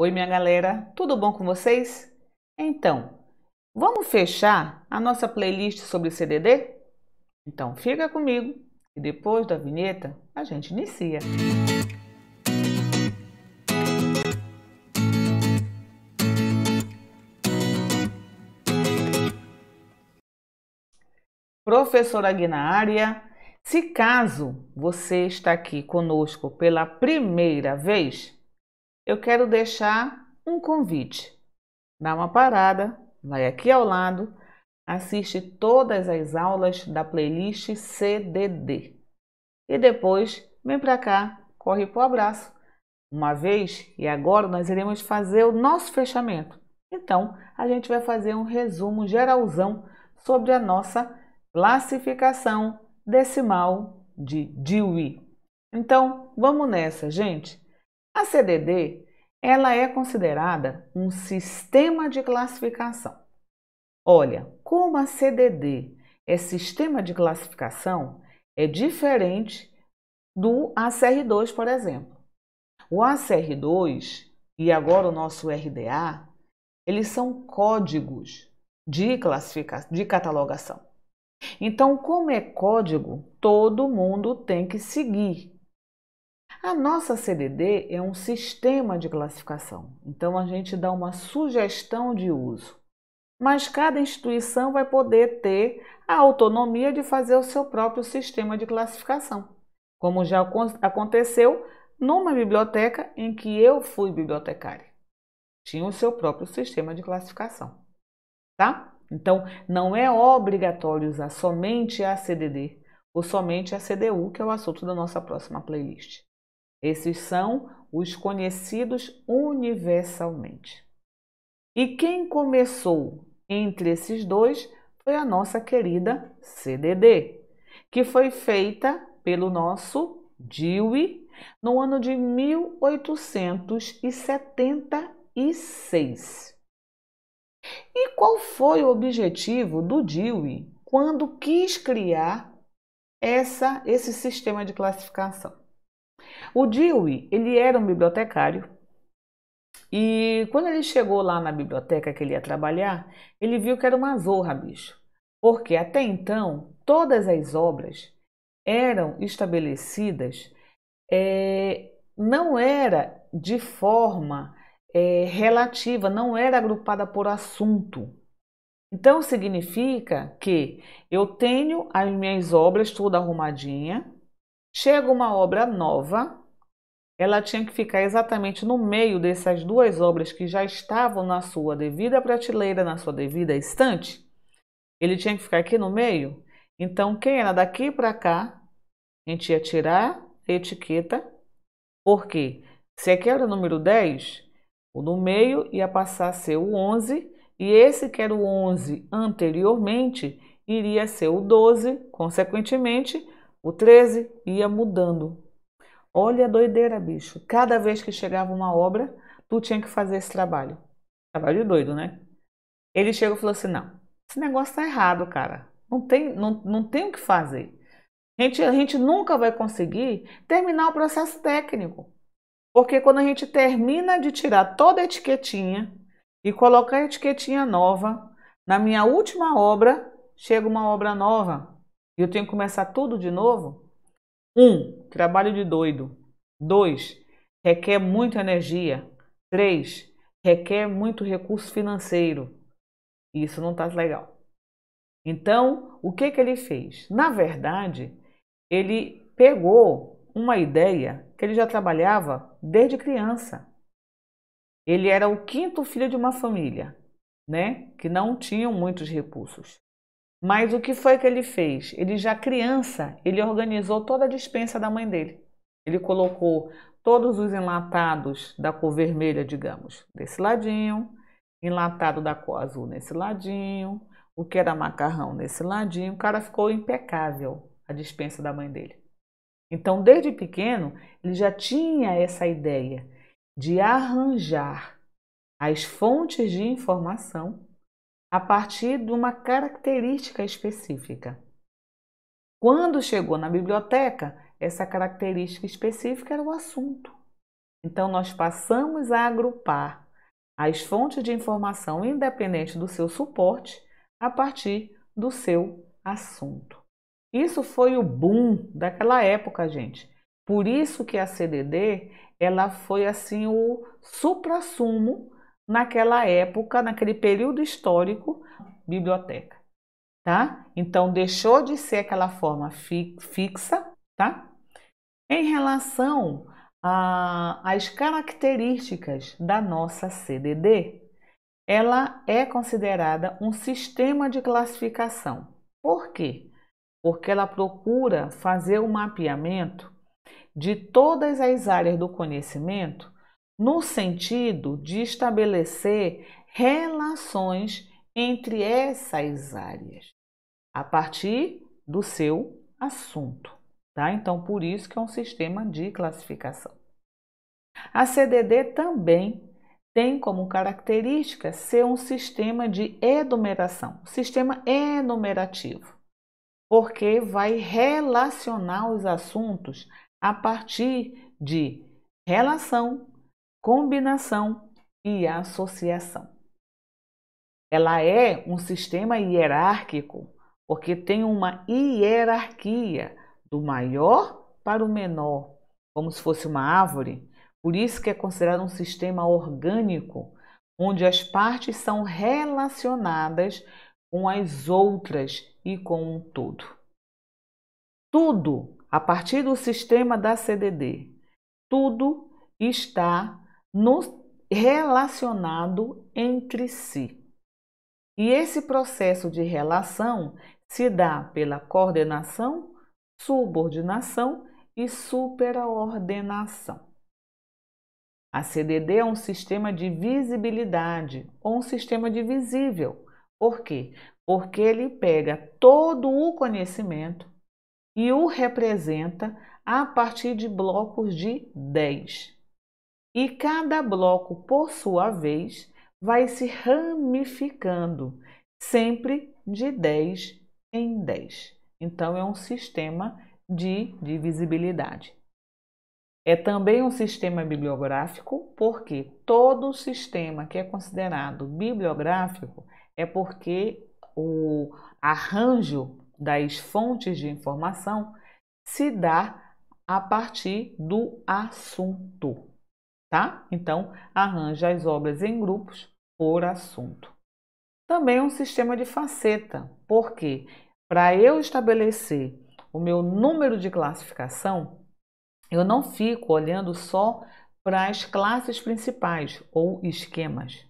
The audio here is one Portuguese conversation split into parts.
Oi, minha galera, tudo bom com vocês? Então, vamos fechar a nossa playlist sobre CDD? Então, fica comigo e depois da vinheta a gente inicia. Professora Gui na área. Se caso você está aqui conosco pela primeira vez, eu quero deixar um convite. Dá uma parada, vai aqui ao lado, assiste todas as aulas da playlist CDD. E depois vem para cá, corre para o abraço. Uma vez e agora nós iremos fazer o nosso fechamento. Então, a gente vai fazer um resumo geralzão sobre a nossa classificação decimal de Dewey. Então, vamos nessa, gente. A CDD, ela é considerada um sistema de classificação. Olha, como a CDD é sistema de classificação, é diferente do ACR2, por exemplo. O ACR2 e agora o nosso RDA, eles são códigos de classificação, de catalogação. Então, como é código, todo mundo tem que seguir. A nossa CDD é um sistema de classificação, então a gente dá uma sugestão de uso. Mas cada instituição vai poder ter a autonomia de fazer o seu próprio sistema de classificação, como já aconteceu numa biblioteca em que eu fui bibliotecária. Tinha o seu próprio sistema de classificação, tá? Então, não é obrigatório usar somente a CDD ou somente a CDU, que é o assunto da nossa próxima playlist. Esses são os conhecidos universalmente. E quem começou entre esses dois foi a nossa querida CDD, que foi feita pelo nosso Dewey no ano de 1876. E qual foi o objetivo do Dewey quando quis criar esse sistema de classificação? O Dewey, ele era um bibliotecário e quando ele chegou lá na biblioteca que ele ia trabalhar, ele viu que era uma zorra, bicho. Porque até então, todas as obras eram estabelecidas, não era de forma relativa, não era agrupada por assunto. Então, significa que eu tenho as minhas obras tudo arrumadinha, chega uma obra nova, ela tinha que ficar exatamente no meio dessas duas obras que já estavam na sua devida prateleira, na sua devida estante. Ele tinha que ficar aqui no meio. Então, quem era daqui para cá, a gente ia tirar a etiqueta, porque se aqui era o número 10, o no meio ia passar a ser o 11, e esse que era o 11 anteriormente, iria ser o 12, consequentemente, o 13 ia mudando. Olha a doideira, bicho. Cada vez que chegava uma obra, tu tinha que fazer esse trabalho. Trabalho doido, né? Ele chegou e falou assim, não, esse negócio tá errado, cara. Não tem o que fazer. A gente nunca vai conseguir terminar o processo técnico. Porque quando a gente termina de tirar toda a etiquetinha e colocar a etiquetinha nova, na minha última obra, chega uma obra nova e eu tenho que começar tudo de novo. 1. Trabalho de doido. 2. Requer muita energia. 3. Requer muito recurso financeiro. Isso não está legal. Então, o que ele fez? Na verdade, ele pegou uma ideia que ele já trabalhava desde criança. Ele era o quinto filho de uma família, né, que não tinham muitos recursos. Mas o que foi que ele fez? Ele já criança, ele organizou toda a despensa da mãe dele. Ele colocou todos os enlatados da cor vermelha, digamos, desse ladinho, enlatado da cor azul nesse ladinho, o que era macarrão nesse ladinho. O cara ficou impecável, a despensa da mãe dele. Então, desde pequeno, ele já tinha essa ideia de arranjar as fontes de informação a partir de uma característica específica. Quando chegou na biblioteca, essa característica específica era o assunto. Então, nós passamos a agrupar as fontes de informação independente do seu suporte a partir do seu assunto. Isso foi o boom daquela época, gente. Por isso que a CDD, ela foi assim o suprassumo naquela época, naquele período histórico, biblioteca, tá? Então deixou de ser aquela forma fixa, tá? Em relação às características da nossa CDD, ela é considerada um sistema de classificação. Por quê? Porque ela procura fazer o mapeamento de todas as áreas do conhecimento no sentido de estabelecer relações entre essas áreas a partir do seu assunto, tá? Então, por isso que é um sistema de classificação. A CDD também tem como característica ser um sistema de enumeração, sistema enumerativo, porque vai relacionar os assuntos a partir de relação, combinação e associação. Ela é um sistema hierárquico, porque tem uma hierarquia do maior para o menor, como se fosse uma árvore. Por isso que é considerado um sistema orgânico, onde as partes são relacionadas com as outras e com um todo. Tudo, a partir do sistema da CDD, tudo está relacionado entre si. E esse processo de relação se dá pela coordenação, subordinação e superaordenação. A CDD é um sistema de visibilidade ou um sistema divisível. Por quê? Porque ele pega todo o conhecimento e o representa a partir de blocos de 10. E cada bloco, por sua vez, vai se ramificando, sempre de 10 em 10. Então, é um sistema de divisibilidade. É também um sistema bibliográfico, porque todo sistema que é considerado bibliográfico é porque o arranjo das fontes de informação se dá a partir do assunto, tá? Então, arranja as obras em grupos por assunto. Também é um sistema de faceta, porque para eu estabelecer o meu número de classificação, eu não fico olhando só para as classes principais ou esquemas.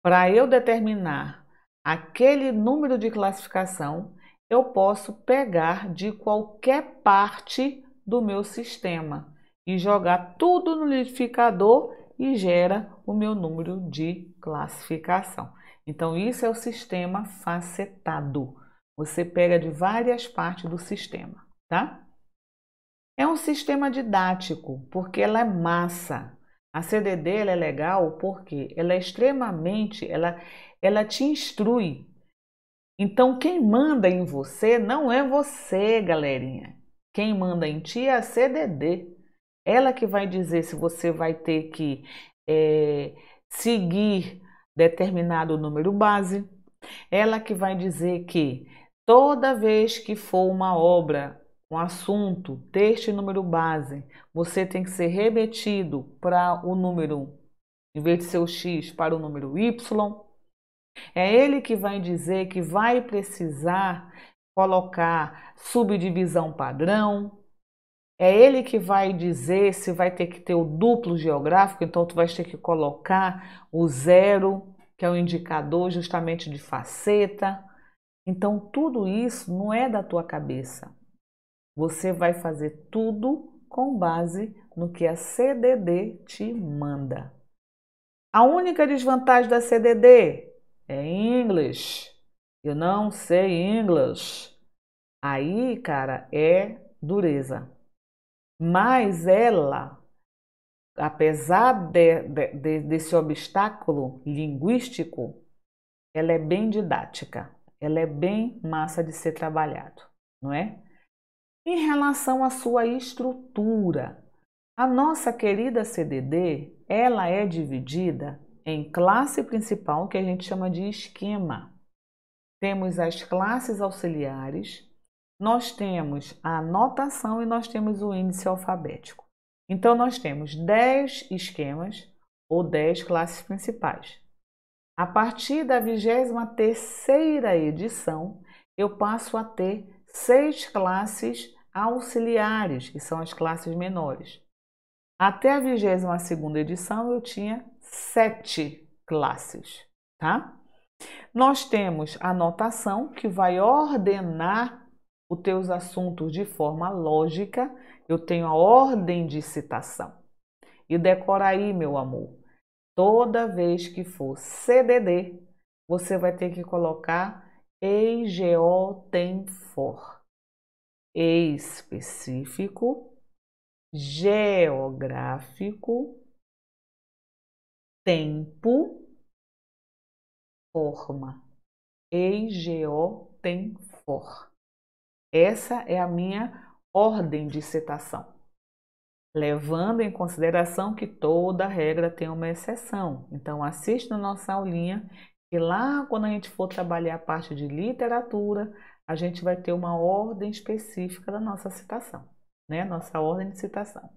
Para eu determinar aquele número de classificação, eu posso pegar de qualquer parte do meu sistema e jogar tudo no liquidificador e gera o meu número de classificação. Então, isso é o sistema facetado. Você pega de várias partes do sistema, tá? É um sistema didático, porque ela é massa. A CDD ela é legal porque ela é extremamente, ela te instrui. Então, quem manda em você não é você, galerinha. Quem manda em ti é a CDD. Ela que vai dizer se você vai ter que seguir determinado número base. Ela que vai dizer que toda vez que for uma obra, um assunto deste número base, você tem que ser remetido para o número, em vez de ser o X, para o número Y. É ele que vai dizer que vai precisar colocar subdivisão padrão. É ele que vai dizer se vai ter que ter o duplo geográfico, então tu vai ter que colocar o zero, que é o indicador justamente de faceta. Então tudo isso não é da tua cabeça. Você vai fazer tudo com base no que a CDD te manda. A única desvantagem da CDD é English. Eu não sei inglês. Aí, cara, é dureza. Mas ela, apesar desse obstáculo linguístico, ela é bem didática. Ela é bem massa de ser trabalhado, não é? Em relação à sua estrutura, A nossa querida CDD, ela é dividida em classe principal, que a gente chama de esquema. Temos as classes auxiliares, nós temos a anotação e nós temos o índice alfabético. Então, nós temos 10 esquemas ou 10 classes principais. A partir da 23ª edição, eu passo a ter 6 classes auxiliares, que são as classes menores. Até a 22ª edição, eu tinha 7 classes, tá? Nós temos a anotação, que vai ordenar os teus assuntos de forma lógica. Eu tenho a ordem de citação. E decora aí, meu amor, toda vez que for CDD, você vai ter que colocar EGO tem for. Específico, geográfico, tempo, forma. EGO tem for. Essa é a minha ordem de citação, levando em consideração que toda regra tem uma exceção. Então, assiste na nossa aulinha, que lá quando a gente for trabalhar a parte de literatura, a gente vai ter uma ordem específica da nossa citação, né? Nossa ordem de citação.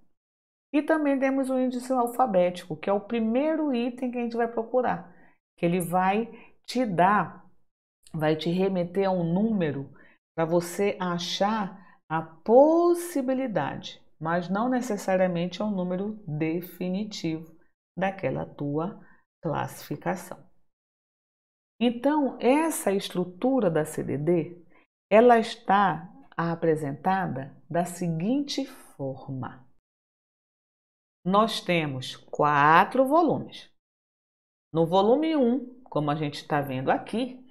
E também temos o índice alfabético, que é o primeiro item que a gente vai procurar, que ele vai te dar, vai te remeter a um número para você achar a possibilidade, mas não necessariamente é um número definitivo daquela tua classificação. Então, essa estrutura da CDD, ela está apresentada da seguinte forma. Nós temos 4 volumes. No volume 1, como a gente está vendo aqui,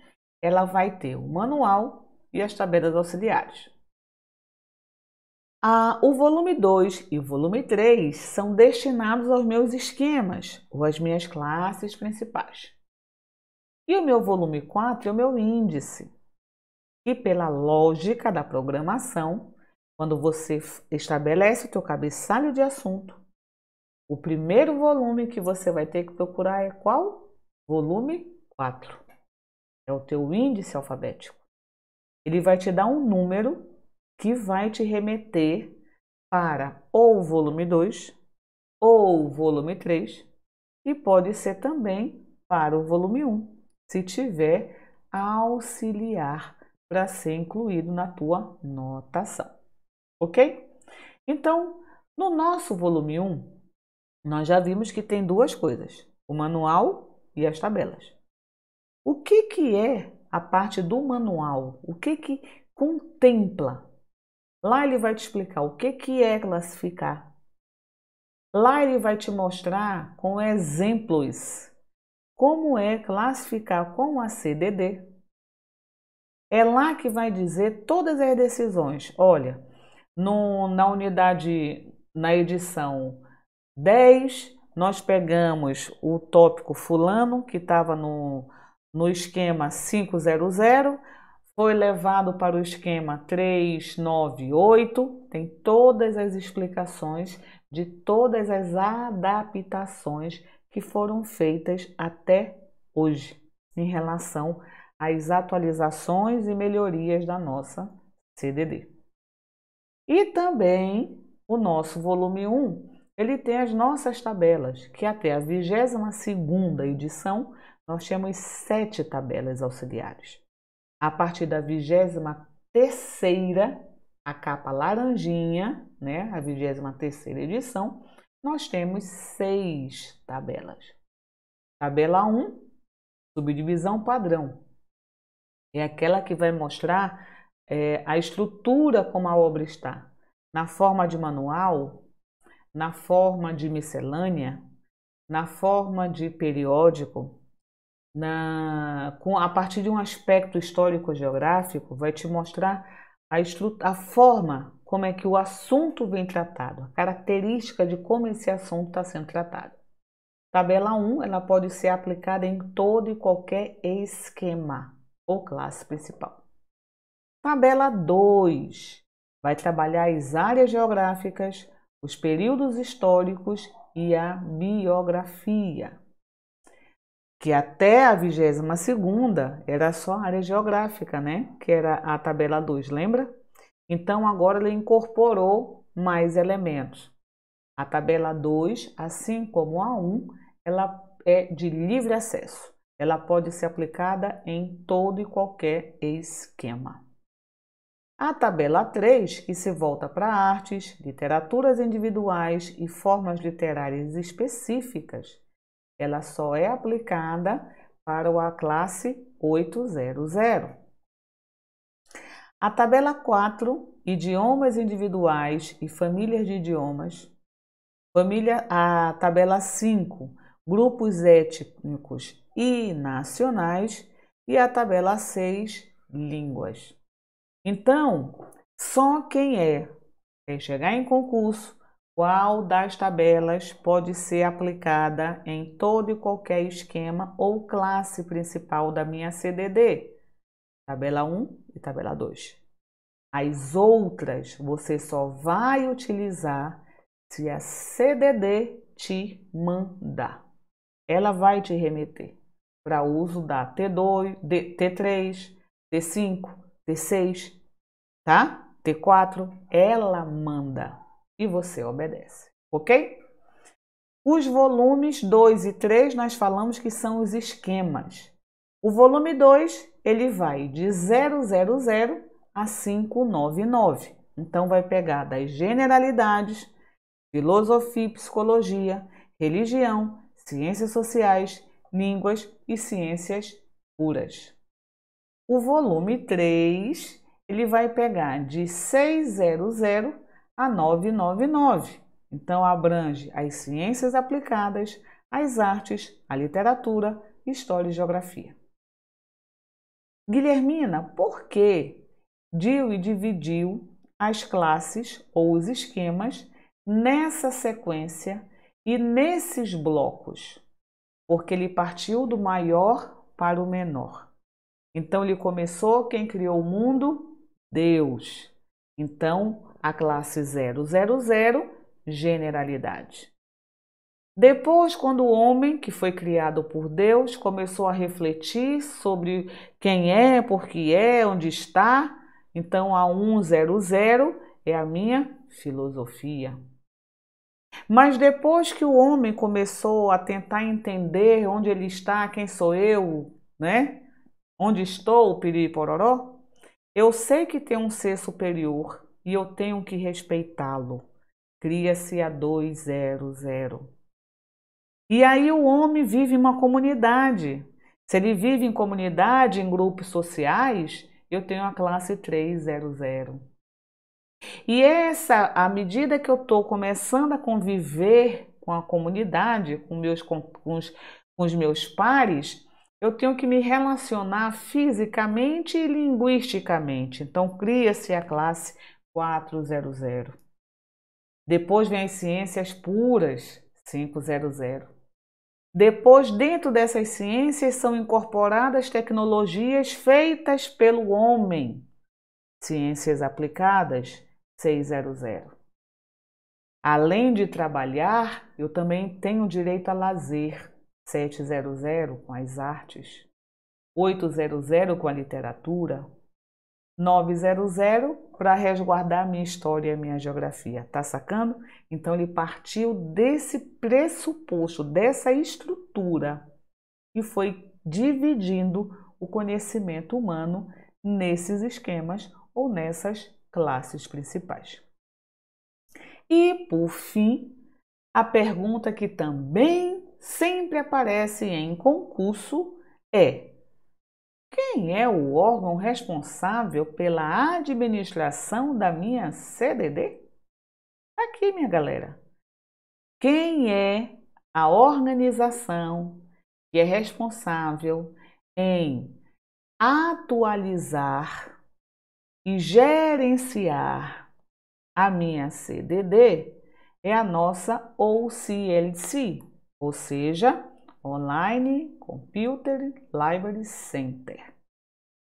ela vai ter o manual e as tabelas auxiliares. O volume 2 e o volume 3 são destinados aos meus esquemas ou às minhas classes principais. E o meu volume 4 é o meu índice. E pela lógica da programação, quando você estabelece o teu cabeçalho de assunto, o primeiro volume que você vai ter que procurar é qual? Volume 4. É o teu índice alfabético. Ele vai te dar um número que vai te remeter para ou o volume 2 ou o volume 3 e pode ser também para o volume 1, se tiver auxiliar para ser incluído na tua notação, ok? Então, no nosso volume 1, nós já vimos que tem 2 coisas, o manual e as tabelas. O que é a parte do manual? O que contempla? Lá ele vai te explicar o que é classificar. Lá ele vai te mostrar com exemplos como é classificar com a CDD. É lá que vai dizer todas as decisões. Olha, na unidade, na edição 10, nós pegamos o tópico fulano, que estava no esquema 500, foi levado para o esquema 398, tem todas as explicações de todas as adaptações que foram feitas até hoje em relação às atualizações e melhorias da nossa CDD. E também o nosso volume 1, ele tem as nossas tabelas, que até a 22ª edição nós temos 7 tabelas auxiliares. A partir da 23ª, a capa laranjinha, né, a 23ª edição, nós temos 6 tabelas. Tabela 1, subdivisão padrão. É aquela que vai mostrar a estrutura como a obra está. Na forma de manual, na forma de miscelânea, na forma de periódico, a partir de um aspecto histórico-geográfico, vai te mostrar a forma como é que o assunto vem tratado, a característica de como esse assunto está sendo tratado. Tabela 1, ela pode ser aplicada em todo e qualquer esquema ou classe principal. Tabela 2 vai trabalhar as áreas geográficas, os períodos históricos e a biografia. Que até a 22ª era só área geográfica, né? Que era a tabela 2, lembra? Então agora ele incorporou mais elementos. A tabela 2, assim como a 1, ela é de livre acesso. Ela pode ser aplicada em todo e qualquer esquema. A tabela 3, que se volta para artes, literaturas individuais e formas literárias específicas, ela só é aplicada para a classe 800. A tabela 4, idiomas individuais e famílias de idiomas. A tabela 5, grupos étnicos e nacionais. E a tabela 6, línguas. Então, só quem chegar em concurso, qual das tabelas pode ser aplicada em todo e qualquer esquema ou classe principal da minha CDD? Tabela 1 e tabela 2. As outras você só vai utilizar se a CDD te mandar. Ela vai te remeter para uso da T2, T3, T5, T6, tá? T4, ela manda e você obedece, ok? Os volumes 2 e 3 nós falamos que são os esquemas. O volume 2, ele vai de 000 a 599. Então vai pegar das generalidades, filosofia e psicologia, religião, ciências sociais, línguas e ciências puras. O volume 3, ele vai pegar de 600 a 999. Então, abrange as ciências aplicadas, as artes, a literatura, história e geografia. Guilhermina, por que Dewey dividiu as classes ou os esquemas nessa sequência e nesses blocos? Porque ele partiu do maior para o menor. Então, ele começou, quem criou o mundo? Deus. Então, a classe 000, generalidade. Depois, quando o homem, que foi criado por Deus, começou a refletir sobre quem é, por que é, onde está, então a 100 é a minha filosofia. Mas depois que o homem começou a tentar entender onde ele está, quem sou eu, né? Onde estou, piripororó? Eu sei que tem um ser superior e eu tenho que respeitá-lo. Cria-se a 200. E aí o homem vive em uma comunidade. Se ele vive em comunidade, em grupos sociais, eu tenho a classe 300. E à medida que eu estou começando a conviver com a comunidade, com os meus pares, eu tenho que me relacionar fisicamente e linguisticamente. Então, cria-se a classe 400. Depois vem as ciências puras, 500. Depois, dentro dessas ciências, são incorporadas tecnologias feitas pelo homem, ciências aplicadas, 600. Além de trabalhar, eu também tenho direito a lazer, 700 com as artes, 800 com a literatura, 900 para resguardar a minha história e a minha geografia. Tá sacando? Então ele partiu desse pressuposto, dessa estrutura e foi dividindo o conhecimento humano nesses esquemas ou nessas classes principais. E, por fim, a pergunta que também sempre aparece em concurso é: quem é o órgão responsável pela administração da minha CDD? Aqui, minha galera. Quem é a organização que é responsável em atualizar e gerenciar a minha CDD? É a nossa OCLC, ou seja, Online Computer Library Center.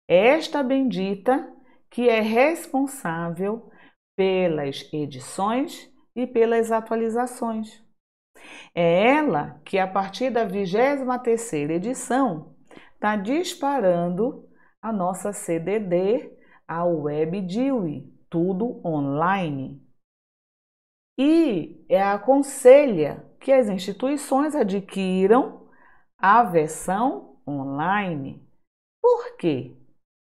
É esta bendita que é responsável pelas edições, e pelas atualizações. É ela que, a partir da 23ª edição, está disparando a nossa CDD, a WebDIWE, tudo online. E aconselha que as instituições adquiram a versão online. Por quê?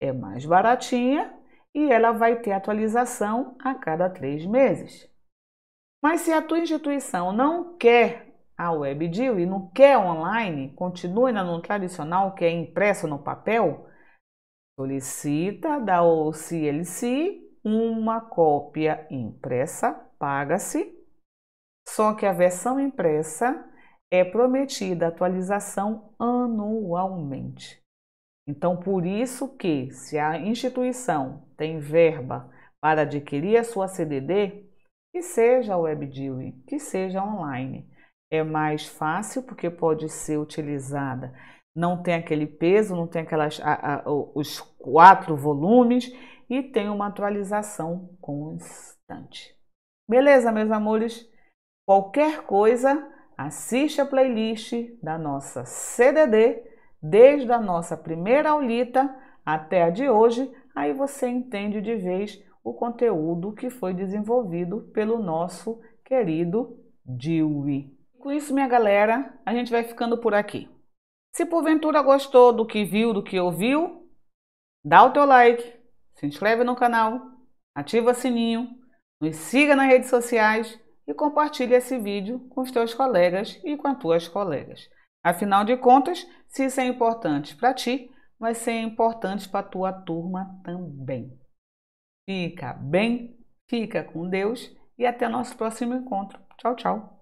É mais baratinha e ela vai ter atualização a cada 3 meses. Mas se a tua instituição não quer a WebDIWE e não quer online, continua ainda no tradicional, que é impresso no papel, solicita da OCLC uma cópia impressa, paga-se, só que a versão impressa é prometida atualização anualmente. Então, por isso que, se a instituição tem verba para adquirir a sua CDD, que seja WebDIWE, que seja online. É mais fácil porque pode ser utilizada. Não tem aquele peso, não tem os 4 volumes e tem uma atualização constante. Beleza, meus amores? Qualquer coisa, assiste a playlist da nossa CDD, desde a nossa primeira aulita até a de hoje, aí você entende de vez o conteúdo que foi desenvolvido pelo nosso querido DIWE. Com isso, minha galera, a gente vai ficando por aqui. Se porventura gostou do que viu, do que ouviu, dá o teu like, se inscreve no canal, ativa o sininho, nos siga nas redes sociais e compartilhe esse vídeo com os teus colegas e com as tuas colegas. Afinal de contas, se isso é importante para ti, vai ser importante para a tua turma também. Fica bem, fica com Deus e até nosso próximo encontro. Tchau, tchau.